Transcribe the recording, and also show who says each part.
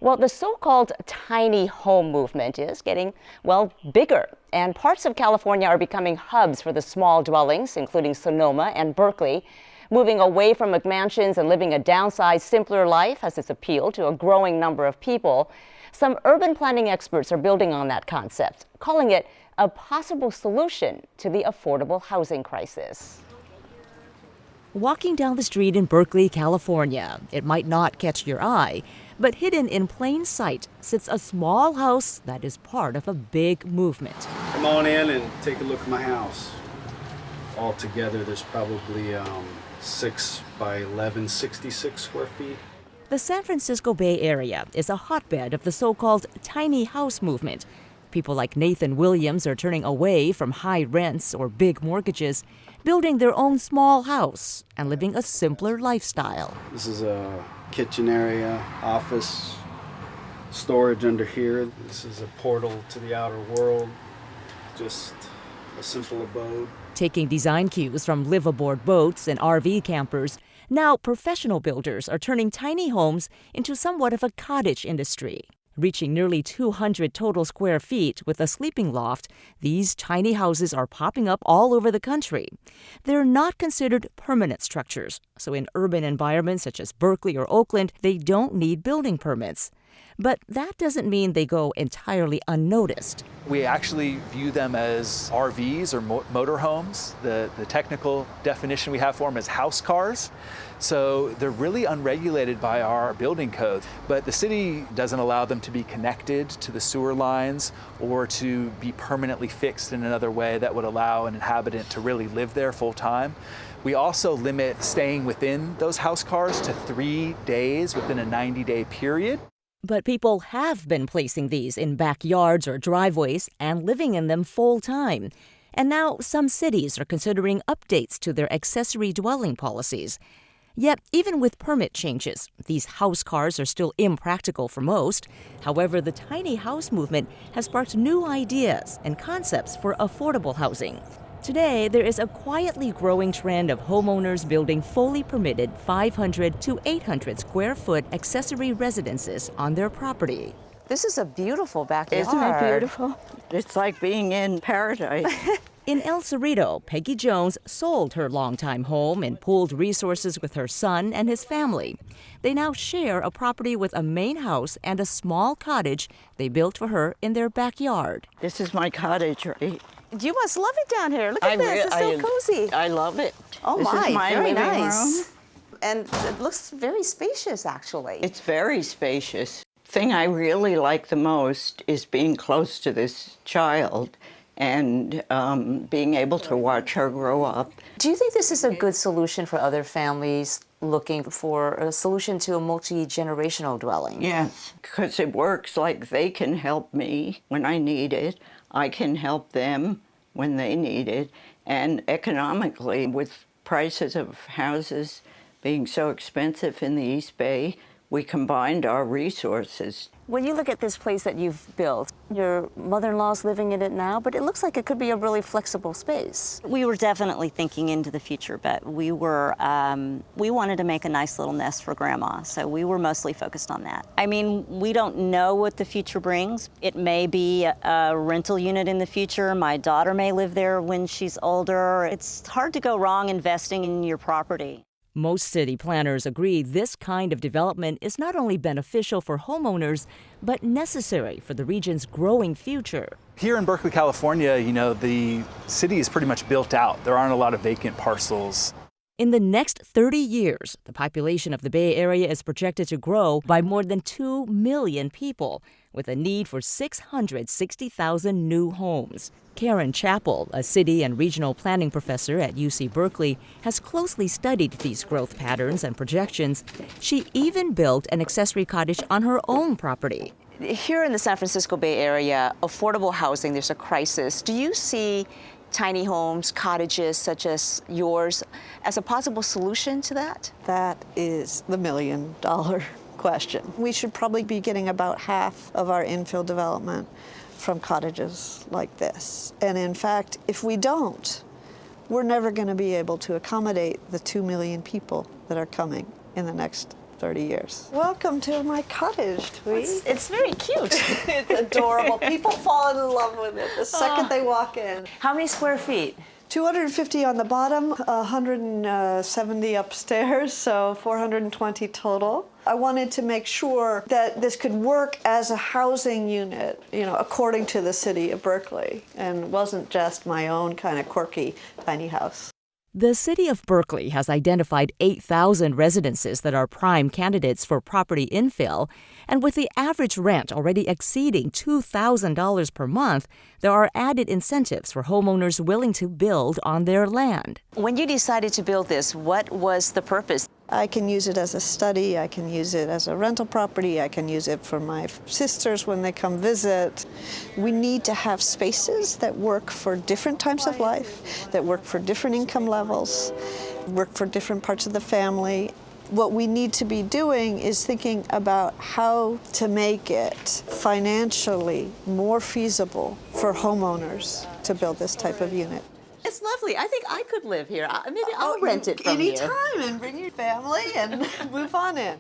Speaker 1: Well, the so-called tiny home movement is getting, well, bigger. And parts of California are becoming hubs for the small dwellings, including Sonoma and Berkeley. Moving away from McMansions and living a downsized, simpler life has its appeal to a growing number of people. Some urban planning experts are building on that concept, calling it a possible solution to the affordable housing crisis.
Speaker 2: Walking down the street in Berkeley, California, it might not catch your eye, but hidden in plain sight sits a small house that is part of a big movement.
Speaker 3: Come on in and take a look at my house. Altogether, there's probably 6 by 11, 66 square feet.
Speaker 2: The San Francisco Bay Area is a hotbed of the so-called tiny house movement. People like Nathan Williams are turning away from high rents or big mortgages, building their own small house and living a simpler lifestyle.
Speaker 3: This is a kitchen area, office, storage under here. This is a portal to the outer world, just a simple abode.
Speaker 2: Taking design cues from live-aboard boats and RV campers, now professional builders are turning tiny homes into somewhat of a cottage industry. Reaching nearly 200 total square feet with a sleeping loft, these tiny houses are popping up all over the country. They're not considered permanent structures, so in urban environments such as Berkeley or Oakland, they don't need building permits. But that doesn't mean they go entirely unnoticed.
Speaker 4: We actually view them as RVs or motorhomes. The technical definition we have for them is house cars. So they're really unregulated by our building code. But the city doesn't allow them to be connected to the sewer lines or to be permanently fixed in another way that would allow an inhabitant to really live there full time. We also limit staying within those house cars to 3 days within a 90-day period.
Speaker 2: But people have been placing these in backyards or driveways and living in them full time. And now some cities are considering updates to their accessory dwelling policies. Yet, even with permit changes, these house cars are still impractical for most. However, the tiny house movement has sparked new ideas and concepts for affordable housing. Today, there is a quietly growing trend of homeowners building fully permitted 500 to 800 square foot accessory residences on their property.
Speaker 1: This is a beautiful backyard.
Speaker 5: Isn't it beautiful? It's like being in paradise.
Speaker 2: In El Cerrito, Peggy Jones sold her longtime home and pooled resources with her son and his family. They now share a property with a main house and a small cottage they built for her in their backyard.
Speaker 5: This is my cottage, right?
Speaker 1: You must love it down here. Look at this. It's so cozy.
Speaker 5: I love it.
Speaker 1: Oh,
Speaker 5: this
Speaker 1: my.
Speaker 5: Is my
Speaker 1: very
Speaker 5: living
Speaker 1: nice.
Speaker 5: room.
Speaker 1: And it looks very spacious, actually.
Speaker 5: It's very spacious. Thing I really like the most is being close to this child and being able to watch her grow up.
Speaker 1: Do you think this is a good solution for other families looking for a solution to a multi-generational dwelling?
Speaker 5: Yes, because it works. Like they can help me when I need it. I can help them when they need it. And economically, with prices of houses being so expensive in the East Bay, we combined our resources.
Speaker 1: When you look at this place that you've built, your mother-in-law's living in it now, but it looks like it could be a really flexible space.
Speaker 6: We were definitely thinking into the future, but we wanted to make a nice little nest for Grandma, so we were mostly focused on that. I mean, we don't know what the future brings. It may be a rental unit in the future. My daughter may live there when she's older. It's hard to go wrong investing in your property.
Speaker 2: Most city planners agree this kind of development is not only beneficial for homeowners, but necessary for the region's growing future.
Speaker 4: Here in Berkeley, California, the city is pretty much built out. There aren't a lot of vacant parcels.
Speaker 2: In the next 30 years, the population of the Bay Area is projected to grow by more than 2 million people, with a need for 660,000 new homes. Karen Chappell, a city and regional planning professor at UC Berkeley, has closely studied these growth patterns and projections. She even built an accessory cottage on her own property.
Speaker 1: Here in the San Francisco Bay Area, affordable housing, there's a crisis. Do you see tiny homes, cottages such as yours, as a possible solution to that?
Speaker 7: That is the million-dollar question. We should probably be getting about half of our infill development from cottages like this. And in fact, if we don't, we're never going to be able to accommodate the 2 million people that are coming in the next 30 years. Welcome to my cottage, Tweet.
Speaker 1: It's very cute.
Speaker 7: It's adorable. People fall in love with it the second they walk in.
Speaker 1: How many square feet?
Speaker 7: 250 on the bottom, 170 upstairs, so 420 total. I wanted to make sure that this could work as a housing unit, according to the city of Berkeley, and wasn't just my own kind of quirky tiny house.
Speaker 2: The city of Berkeley has identified 8,000 residences that are prime candidates for property infill, and with the average rent already exceeding $2,000 per month, there are added incentives for homeowners willing to build on their land.
Speaker 1: When you decided to build this, what was the purpose?
Speaker 7: I can use it as a study, I can use it as a rental property, I can use it for my sisters when they come visit. We need to have spaces that work for different times of life, that work for different income levels, work for different parts of the family. What we need to be doing is thinking about how to make it financially more feasible for homeowners to build this type of unit.
Speaker 1: It's lovely. I think I could live here. Maybe I'll rent it from you.
Speaker 7: Anytime, and bring your family and move on in.